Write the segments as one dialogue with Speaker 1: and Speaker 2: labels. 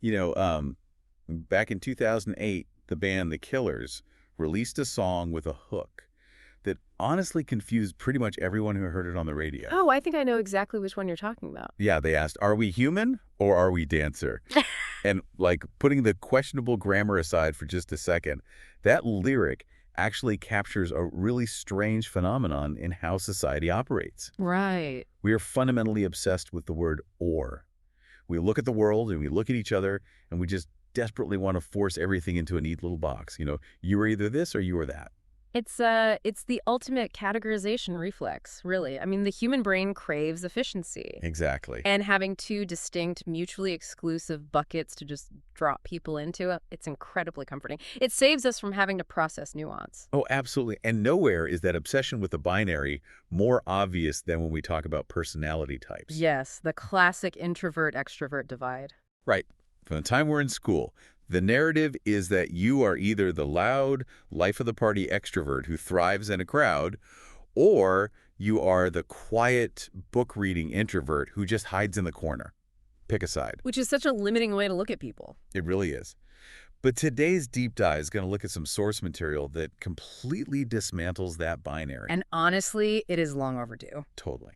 Speaker 1: You know, um, Back in 2008, the band The Killers released a song with a hook that honestly confused pretty much everyone who heard it on the radio.
Speaker 2: Oh, I think I know exactly which one you're talking about.
Speaker 1: Yeah, they asked, are we human or are we dancer? And like putting the questionable grammar aside for just a second, that lyric actually captures a really strange phenomenon in how society operates.
Speaker 2: Right.
Speaker 1: We are fundamentally obsessed with the word or. We look at the world and we look at each other and we just desperately want to force everything into a neat little box. You are either this or you are that.
Speaker 2: It's the ultimate categorization reflex, really. I mean, the human brain craves efficiency.
Speaker 1: Exactly.
Speaker 2: And having two distinct, mutually exclusive buckets to just drop people into, it's incredibly comforting. It saves us from having to process nuance.
Speaker 1: Oh, absolutely. And nowhere is that obsession with the binary more obvious than when we talk about personality types.
Speaker 2: Yes, the classic introvert-extrovert divide.
Speaker 1: Right. From the time we're in school, the narrative is that you are either the loud, life-of-the-party extrovert who thrives in a crowd, or you are the quiet, book-reading introvert who just hides in the corner. Pick a side.
Speaker 2: Which is such a limiting way to look at people.
Speaker 1: It really is. But today's deep dive is going to look at some source material that completely dismantles that binary.
Speaker 2: And honestly, it is long overdue.
Speaker 1: Totally.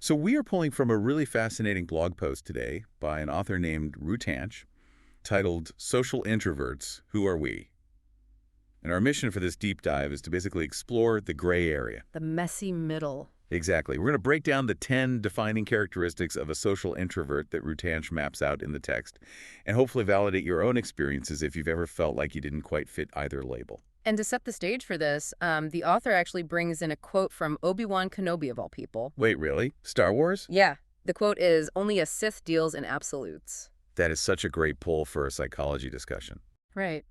Speaker 1: So we are pulling from a really fascinating blog post today by an author named Rutanch, titled Social Introverts, Who Are We? And our mission for this deep dive is to basically explore the gray area.
Speaker 2: The messy middle.
Speaker 1: Exactly. We're going to break down the 10 defining characteristics of a social introvert that Rutanch maps out in the text, and hopefully validate your own experiences if you've ever felt like you didn't quite fit either label.
Speaker 2: And to set the stage for this, the author actually brings in a quote from Obi-Wan Kenobi, of all people.
Speaker 1: Wait, really? Star Wars?
Speaker 2: Yeah. The quote is, "Only a Sith deals in absolutes."
Speaker 1: That is such a great pull for a psychology discussion.
Speaker 2: Right.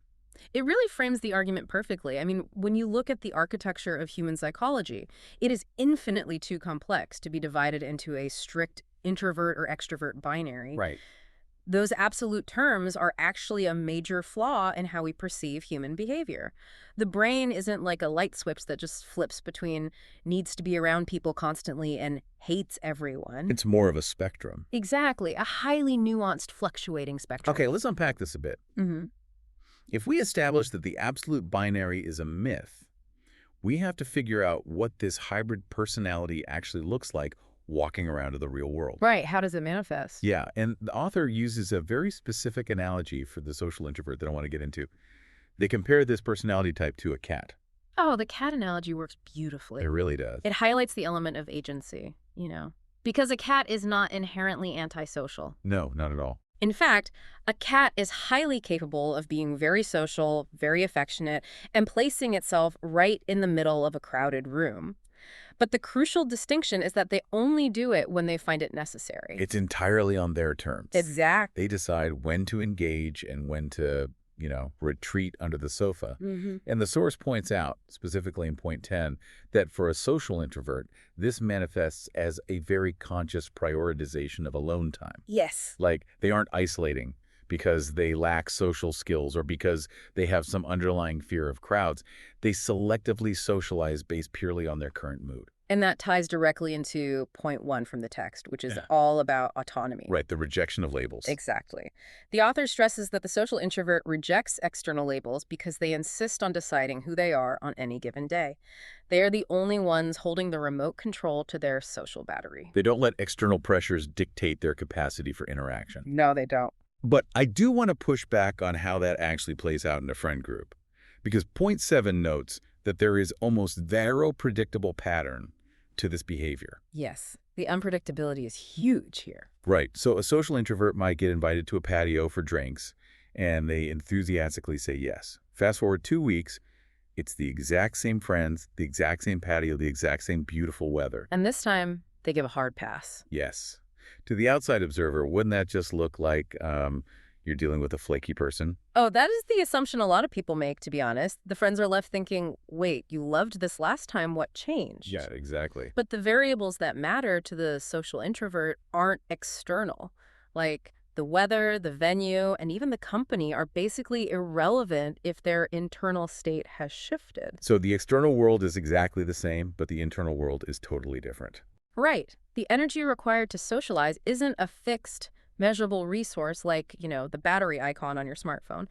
Speaker 2: It really frames the argument perfectly. I mean, when you look at the architecture of human psychology, it is infinitely too complex to be divided into a strict introvert or extrovert binary.
Speaker 1: Right.
Speaker 2: Those absolute terms are actually a major flaw in how we perceive human behavior. The brain isn't like a light switch that just flips between needs to be around people constantly and hates everyone.
Speaker 1: It's more of a spectrum.
Speaker 2: Exactly. A highly nuanced, fluctuating spectrum.
Speaker 1: Okay, let's unpack this a bit. If we establish that the absolute binary is a myth, we have to figure out what this hybrid personality actually looks like walking around in the real world.
Speaker 2: Right. How does it manifest?
Speaker 1: Yeah, and the author uses a very specific analogy for the social introvert that I want to get into. They compare this personality type to a cat.
Speaker 2: Oh, the cat analogy works beautifully.
Speaker 1: It really does.
Speaker 2: It highlights the element of agency, because a cat is not inherently antisocial.
Speaker 1: No, not at all.
Speaker 2: In fact, a cat is highly capable of being very social, very affectionate, and placing itself right in the middle of a crowded room. But the crucial distinction is that they only do it when they find it necessary.
Speaker 1: It's entirely on their terms.
Speaker 2: Exactly.
Speaker 1: They decide when to engage and when to, retreat under the sofa. And the source points out, specifically in point 10, that for a social introvert, this manifests as a very conscious prioritization of alone time.
Speaker 2: Yes.
Speaker 1: Like they aren't isolating because they lack social skills or because they have some underlying fear of crowds. They selectively socialize based purely on their current mood.
Speaker 2: And that ties directly into point 1 from the text, which is all about autonomy.
Speaker 1: Right, the rejection of labels.
Speaker 2: Exactly. The author stresses that the social introvert rejects external labels because they insist on deciding who they are on any given day. They are the only ones holding the remote control to their social battery.
Speaker 1: They don't let external pressures dictate their capacity for interaction.
Speaker 2: No, they don't.
Speaker 1: But I do want to push back on how that actually plays out in a friend group. Because point 7 notes that there is almost zero predictable pattern to this behavior.
Speaker 2: Yes, the unpredictability is huge here.
Speaker 1: Right. So a social introvert might get invited to a patio for drinks, and they enthusiastically say yes. Fast forward 2 weeks, it's the exact same friends, the exact same patio, the exact same beautiful weather.
Speaker 2: And this time, they give a hard pass.
Speaker 1: Yes. To the outside observer, wouldn't that just look like you're dealing with a flaky person?
Speaker 2: Oh, that is the assumption a lot of people make, to be honest. The friends are left thinking, wait, you loved this last time, what changed?
Speaker 1: Yeah, exactly.
Speaker 2: But the variables that matter to the social introvert aren't external. Like the weather, the venue, and even the company are basically irrelevant if their internal state has shifted.
Speaker 1: So the external world is exactly the same, but the internal world is totally different.
Speaker 2: Right. The energy required to socialize isn't a fixed, measurable resource like, the battery icon on your smartphone.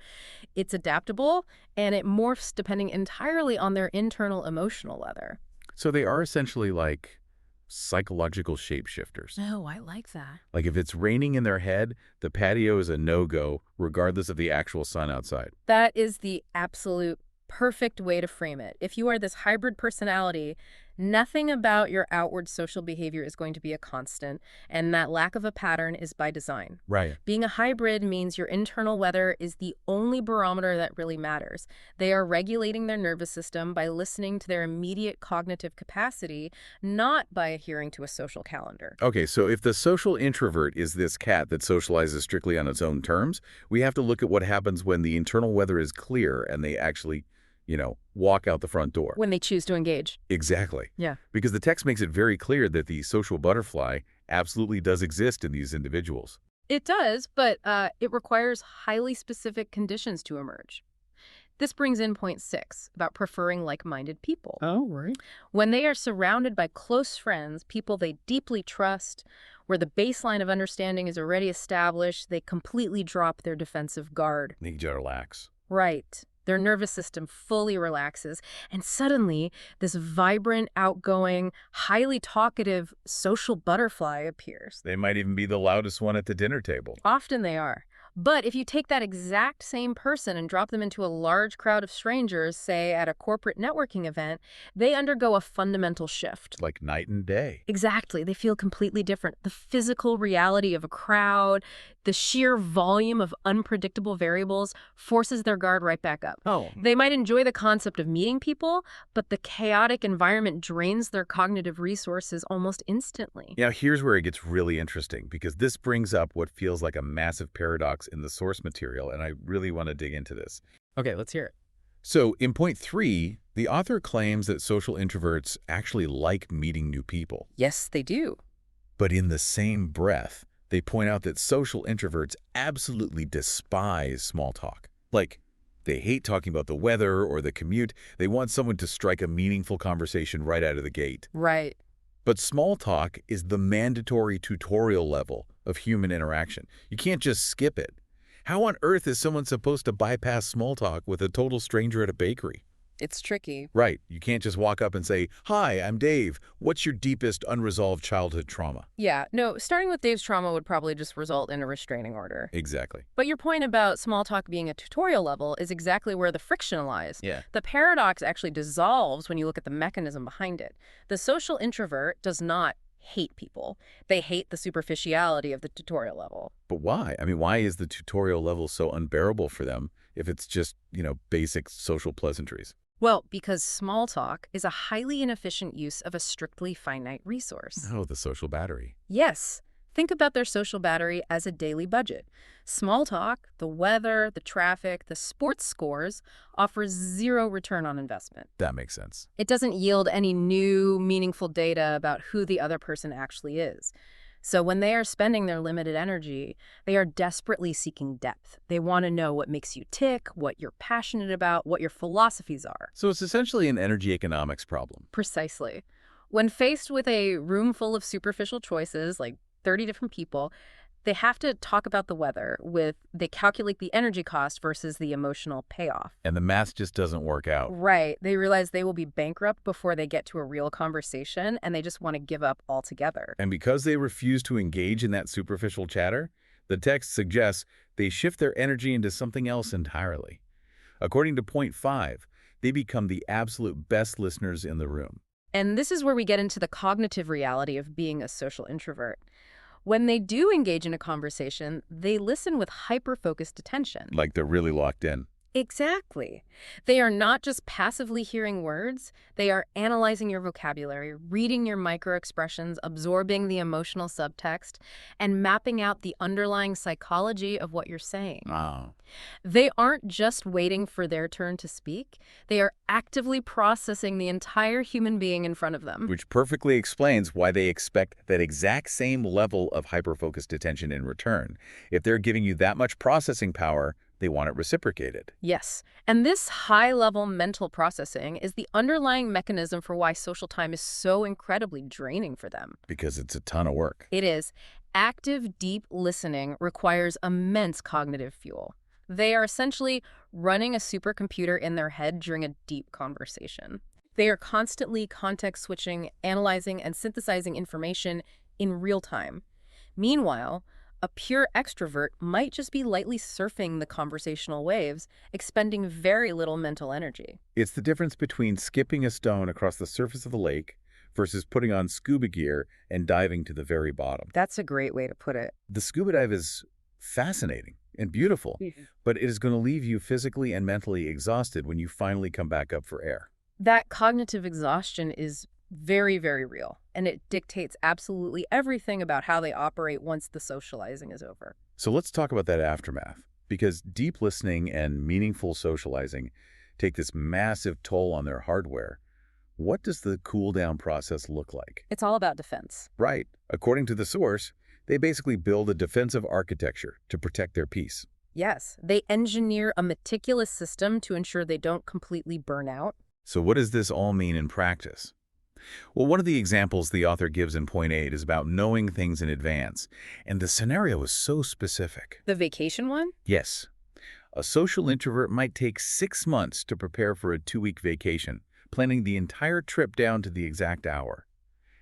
Speaker 2: It's adaptable, and it morphs depending entirely on their internal emotional weather.
Speaker 1: So they are essentially like psychological shapeshifters.
Speaker 2: Oh, I like that.
Speaker 1: Like if it's raining in their head, the patio is a no-go regardless of the actual sun outside.
Speaker 2: That is the absolute perfect way to frame it. If you are this hybrid personality, nothing about your outward social behavior is going to be a constant, and that lack of a pattern is by design.
Speaker 1: Right.
Speaker 2: Being a hybrid means your internal weather is the only barometer that really matters. They are regulating their nervous system by listening to their immediate cognitive capacity, not by adhering to a social calendar.
Speaker 1: Okay, so if the social introvert is this cat that socializes strictly on its own terms, we have to look at what happens when the internal weather is clear and they actually walk out the front door.
Speaker 2: When they choose to engage.
Speaker 1: Exactly.
Speaker 2: Yeah.
Speaker 1: Because the text makes it very clear that the social butterfly absolutely does exist in these individuals.
Speaker 2: It does, but it requires highly specific conditions to emerge. This brings in point 6 about preferring like-minded people.
Speaker 1: Oh, right.
Speaker 2: When they are surrounded by close friends, people they deeply trust, where the baseline of understanding is already established, they completely drop their defensive guard.
Speaker 1: Need to relax.
Speaker 2: Right. Their nervous system fully relaxes, and suddenly this vibrant, outgoing, highly talkative social butterfly appears.
Speaker 1: They might even be the loudest one at the dinner table.
Speaker 2: Often they are. But if you take that exact same person and drop them into a large crowd of strangers, say at a corporate networking event, they undergo a fundamental shift.
Speaker 1: Like night and day.
Speaker 2: Exactly. They feel completely different. The physical reality of a crowd, the sheer volume of unpredictable variables forces their guard right back up.
Speaker 1: Oh.
Speaker 2: They might enjoy the concept of meeting people, but the chaotic environment drains their cognitive resources almost instantly.
Speaker 1: Now, here's where it gets really interesting, because this brings up what feels like a massive paradox in the source material, and I really want to dig into this.
Speaker 2: Okay, let's hear it.
Speaker 1: So, in point 3, the author claims that social introverts actually like meeting new people.
Speaker 2: Yes, they do.
Speaker 1: But in the same breath, they point out that social introverts absolutely despise small talk. Like, they hate talking about the weather or the commute. They want someone to strike a meaningful conversation right out of the gate.
Speaker 2: Right.
Speaker 1: But small talk is the mandatory tutorial level of human interaction. You can't just skip it. How on earth is someone supposed to bypass small talk with a total stranger at a bakery?
Speaker 2: It's tricky.
Speaker 1: Right. You can't just walk up and say, "Hi, I'm Dave. What's your deepest unresolved childhood trauma?"
Speaker 2: Yeah, no, starting with Dave's trauma would probably just result in a restraining order.
Speaker 1: Exactly.
Speaker 2: But your point about small talk being a tutorial level is exactly where the friction lies.
Speaker 1: Yeah.
Speaker 2: The paradox actually dissolves when you look at the mechanism behind it. The social introvert does not hate people. They hate the superficiality of the tutorial level.
Speaker 1: But why? I mean, why is the tutorial level so unbearable for them if it's just, basic social pleasantries?
Speaker 2: Well, because small talk is a highly inefficient use of a strictly finite resource.
Speaker 1: Oh, the social battery.
Speaker 2: Yes. Think about their social battery as a daily budget. Small talk, the weather, the traffic, the sports scores offers zero return on investment.
Speaker 1: That makes sense.
Speaker 2: It doesn't yield any new, meaningful data about who the other person actually is. So when they are spending their limited energy, they are desperately seeking depth. They want to know what makes you tick, what you're passionate about, what your philosophies are.
Speaker 1: So it's essentially an energy economics problem.
Speaker 2: Precisely. When faced with a room full of superficial choices, like 30 different people, they have to talk about the weather they calculate the energy cost versus the emotional payoff.
Speaker 1: And the math just doesn't work out.
Speaker 2: Right. They realize they will be bankrupt before they get to a real conversation, and they just want to give up altogether.
Speaker 1: And because they refuse to engage in that superficial chatter, the text suggests they shift their energy into something else entirely. According to point 5, they become the absolute best listeners in the room.
Speaker 2: And this is where we get into the cognitive reality of being a social introvert. When they do engage in a conversation, they listen with hyper-focused attention.
Speaker 1: Like they're really locked in.
Speaker 2: Exactly. They are not just passively hearing words, they are analyzing your vocabulary, reading your microexpressions, absorbing the emotional subtext, and mapping out the underlying psychology of what you're saying.
Speaker 1: Oh.
Speaker 2: They aren't just waiting for their turn to speak, they are actively processing the entire human being in front of them.
Speaker 1: Which perfectly explains why they expect that exact same level of hyper-focused attention in return. If they're giving you that much processing power, they want it reciprocated.
Speaker 2: Yes, and this high-level mental processing is the underlying mechanism for why social time is so incredibly draining for them.
Speaker 1: Because it's a ton of work.
Speaker 2: It is. Active, deep listening requires immense cognitive fuel. They are essentially running a supercomputer in their head during a deep conversation. They are constantly context switching, analyzing, and synthesizing information in real time. Meanwhile, a pure extrovert might just be lightly surfing the conversational waves, expending very little mental energy.
Speaker 1: It's the difference between skipping a stone across the surface of the lake versus putting on scuba gear and diving to the very bottom.
Speaker 2: That's a great way to put it.
Speaker 1: The scuba dive is fascinating and beautiful, but it is going to leave you physically and mentally exhausted when you finally come back up for air.
Speaker 2: That cognitive exhaustion is very, very real, and it dictates absolutely everything about how they operate once the socializing is over.
Speaker 1: So let's talk about that aftermath, because deep listening and meaningful socializing take this massive toll on their hardware. What does the cool down process look like?
Speaker 2: It's all about defense.
Speaker 1: Right. According to the source, they basically build a defensive architecture to protect their peace.
Speaker 2: Yes, they engineer a meticulous system to ensure they don't completely burn out.
Speaker 1: So what does this all mean in practice? Well, one of the examples the author gives in point 8 is about knowing things in advance, and the scenario is so specific.
Speaker 2: The vacation one?
Speaker 1: Yes. A social introvert might take 6 months to prepare for a 2-week vacation, planning the entire trip down to the exact hour.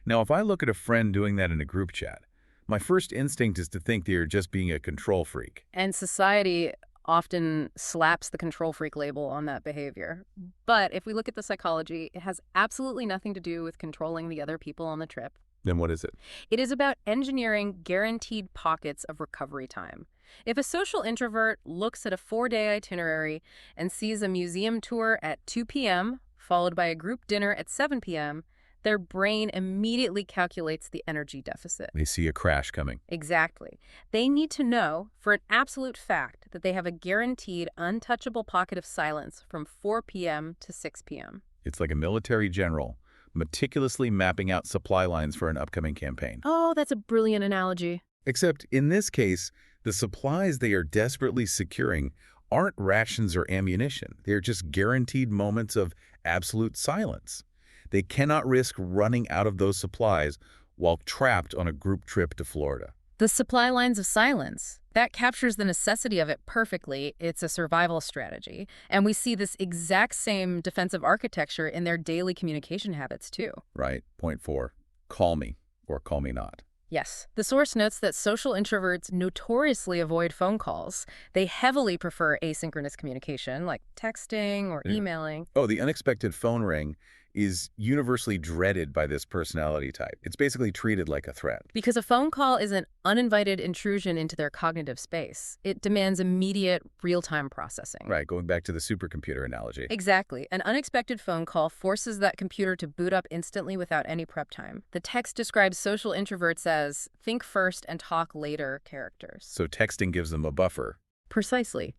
Speaker 1: Now, if I look at a friend doing that in a group chat, my first instinct is to think they're just being a control freak.
Speaker 2: And society often slaps the control freak label on that behavior. But if we look at the psychology, it has absolutely nothing to do with controlling the other people on the trip.
Speaker 1: Then what is it?
Speaker 2: It is about engineering guaranteed pockets of recovery time. If a social introvert looks at a 4-day itinerary and sees a museum tour at 2 p.m., followed by a group dinner at 7 p.m., their brain immediately calculates the energy deficit.
Speaker 1: They see a crash coming.
Speaker 2: Exactly. They need to know for an absolute fact that they have a guaranteed untouchable pocket of silence from 4 p.m. to 6 p.m.
Speaker 1: It's like a military general meticulously mapping out supply lines for an upcoming campaign.
Speaker 2: Oh, that's a brilliant analogy.
Speaker 1: Except in this case, the supplies they are desperately securing aren't rations or ammunition. They're just guaranteed moments of absolute silence. They cannot risk running out of those supplies while trapped on a group trip to Florida.
Speaker 2: The supply lines of silence. That captures the necessity of it perfectly. It's a survival strategy. And we see this exact same defensive architecture in their daily communication habits, too.
Speaker 1: Right. Point 4. Call me or call me not.
Speaker 2: Yes. The source notes that social introverts notoriously avoid phone calls. They heavily prefer asynchronous communication, like texting or emailing.
Speaker 1: Oh, the unexpected phone ring is universally dreaded by this personality type. It's basically treated like a threat.
Speaker 2: Because a phone call is an uninvited intrusion into their cognitive space. It demands immediate, real-time processing.
Speaker 1: Right, going back to the supercomputer analogy.
Speaker 2: Exactly. An unexpected phone call forces that computer to boot up instantly without any prep time. The text describes social introverts as think first and talk later characters.
Speaker 1: So texting gives them a buffer.
Speaker 2: Precisely.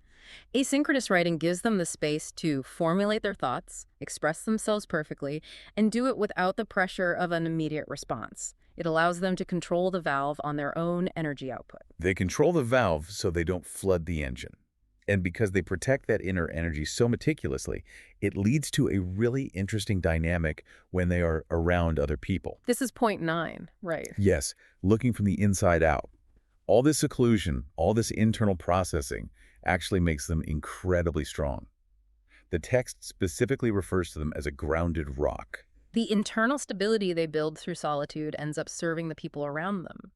Speaker 2: Asynchronous writing gives them the space to formulate their thoughts, express themselves perfectly, and do it without the pressure of an immediate response. It allows them to control the valve on their own energy output.
Speaker 1: They control the valve so they don't flood the engine. And because they protect that inner energy so meticulously, it leads to a really interesting dynamic when they are around other people.
Speaker 2: This is point 9, right?
Speaker 1: Yes, looking from the inside out. All this seclusion, all this internal processing actually makes them incredibly strong. The text specifically refers to them as a grounded rock.
Speaker 2: The internal stability they build through solitude ends up serving the people around them.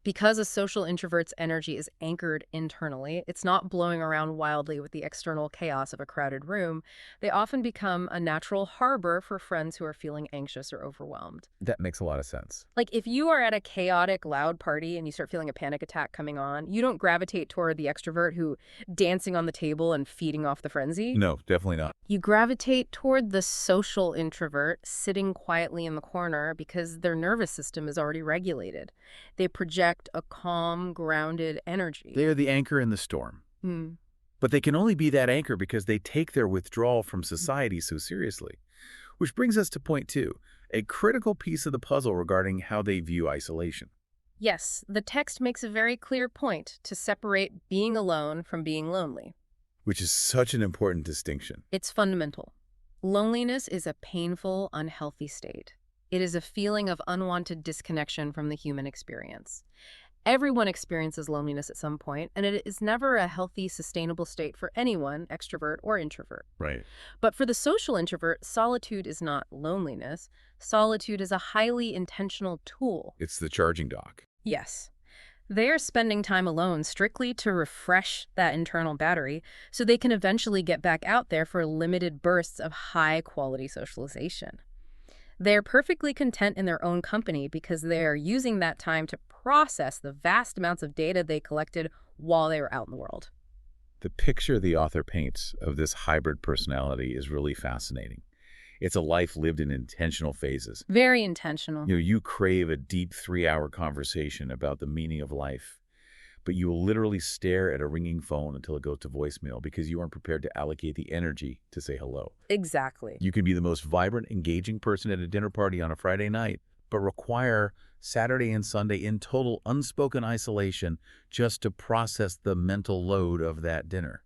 Speaker 2: Because a social introvert's energy is anchored internally, it's not blowing around wildly with the external chaos of a crowded room, they often become a natural harbor for friends who are feeling anxious or overwhelmed.
Speaker 1: That makes a lot of sense.
Speaker 2: Like if you are at a chaotic, loud party and you start feeling a panic attack coming on, you don't gravitate toward the extrovert who dancing on the table and feeding off the frenzy.
Speaker 1: No, definitely not.
Speaker 2: You gravitate toward the social introvert sitting quietly in the corner because their nervous system is already regulated. They project a calm, grounded energy.
Speaker 1: They are the anchor in the storm. But they can only be that anchor because they take their withdrawal from society so seriously. Which brings us to point 2, a critical piece of the puzzle regarding how they view isolation.
Speaker 2: Yes, the text makes a very clear point to separate being alone from being lonely.
Speaker 1: Which is such an important distinction.
Speaker 2: It's fundamental. Loneliness is a painful, unhealthy state. It is a feeling of unwanted disconnection from the human experience. Everyone experiences loneliness at some point, and it is never a healthy, sustainable state for anyone, extrovert or introvert.
Speaker 1: Right.
Speaker 2: But for the social introvert, solitude is not loneliness. Solitude is a highly intentional tool.
Speaker 1: It's the charging dock.
Speaker 2: Yes. They are spending time alone strictly to refresh that internal battery so they can eventually get back out there for limited bursts of high-quality socialization. They're perfectly content in their own company because they are using that time to process the vast amounts of data they collected while they were out in the world.
Speaker 1: The picture the author paints of this hybrid personality is really fascinating. It's a life lived in intentional phases.
Speaker 2: Very intentional.
Speaker 1: You crave a deep 3-hour conversation about the meaning of life, but you will literally stare at a ringing phone until it goes to voicemail because you aren't prepared to allocate the energy to say hello.
Speaker 2: Exactly.
Speaker 1: You can be the most vibrant, engaging person at a dinner party on a Friday night, but require Saturday and Sunday in total unspoken isolation just to process the mental load of that dinner.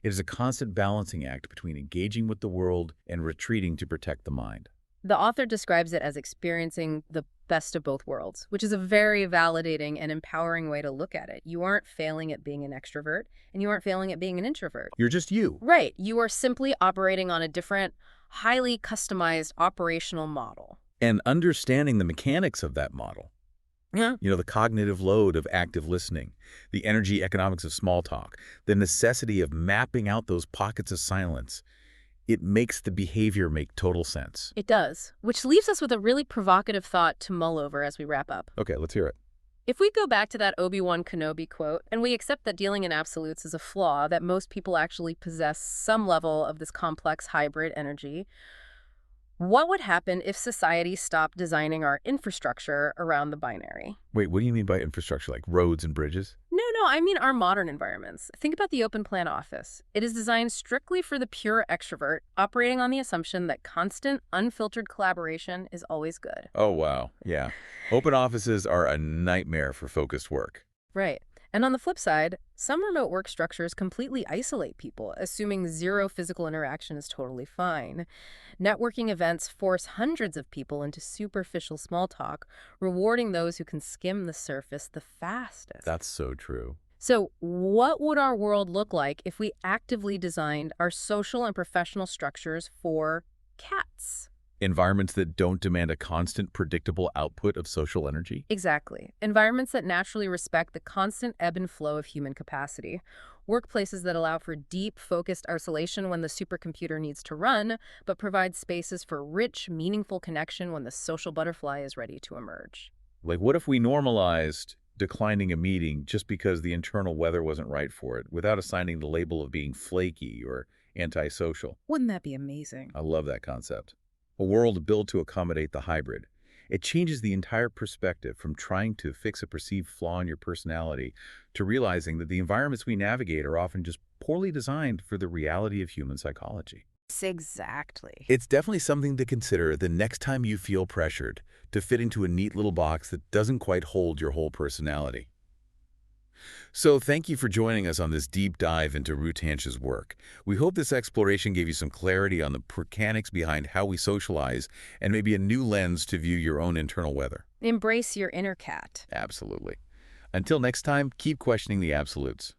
Speaker 1: It is a constant balancing act between engaging with the world and retreating to protect the mind.
Speaker 2: The author describes it as experiencing the best of both worlds, which is a very validating and empowering way to look at it. You aren't failing at being an extrovert, and you aren't failing at being an introvert.
Speaker 1: You're just you.
Speaker 2: Right. You are simply operating on a different, highly customized operational model.
Speaker 1: And understanding the mechanics of that model.
Speaker 2: Yeah.
Speaker 1: The cognitive load of active listening, the energy economics of small talk, the necessity of mapping out those pockets of silence. It makes the behavior make total sense.
Speaker 2: It does, which leaves us with a really provocative thought to mull over as we wrap up.
Speaker 1: Okay, let's hear it.
Speaker 2: If we go back to that Obi-Wan Kenobi quote, and we accept that dealing in absolutes is a flaw, that most people actually possess some level of this complex hybrid energy, what would happen if society stopped designing our infrastructure around the binary?
Speaker 1: Wait, what do you mean by infrastructure, like roads and bridges?
Speaker 2: No, I mean our modern environments. Think about the open plan office. It is designed strictly for the pure extrovert, operating on the assumption that constant, unfiltered collaboration is always good.
Speaker 1: Oh, wow. Yeah. Open offices are a nightmare for focused work.
Speaker 2: Right. And on the flip side, some remote work structures completely isolate people, assuming zero physical interaction is totally fine. Networking events force hundreds of people into superficial small talk, rewarding those who can skim the surface the fastest.
Speaker 1: That's so true.
Speaker 2: So, what would our world look like if we actively designed our social and professional structures for cats?
Speaker 1: Environments that don't demand a constant, predictable output of social energy?
Speaker 2: Exactly. Environments that naturally respect the constant ebb and flow of human capacity. Workplaces that allow for deep, focused isolation when the supercomputer needs to run, but provide spaces for rich, meaningful connection when the social butterfly is ready to emerge.
Speaker 1: Like, what if we normalized declining a meeting just because the internal weather wasn't right for it, without assigning the label of being flaky or antisocial?
Speaker 2: Wouldn't that be amazing?
Speaker 1: I love that concept. A world built to accommodate the hybrid. It changes the entire perspective from trying to fix a perceived flaw in your personality to realizing that the environments we navigate are often just poorly designed for the reality of human psychology.
Speaker 2: Exactly.
Speaker 1: It's definitely something to consider the next time you feel pressured to fit into a neat little box that doesn't quite hold your whole personality. So thank you for joining us on this deep dive into Rutanch's work. We hope this exploration gave you some clarity on the mechanics behind how we socialize and maybe a new lens to view your own internal weather.
Speaker 2: Embrace your inner cat.
Speaker 1: Absolutely. Until next time, keep questioning the absolutes.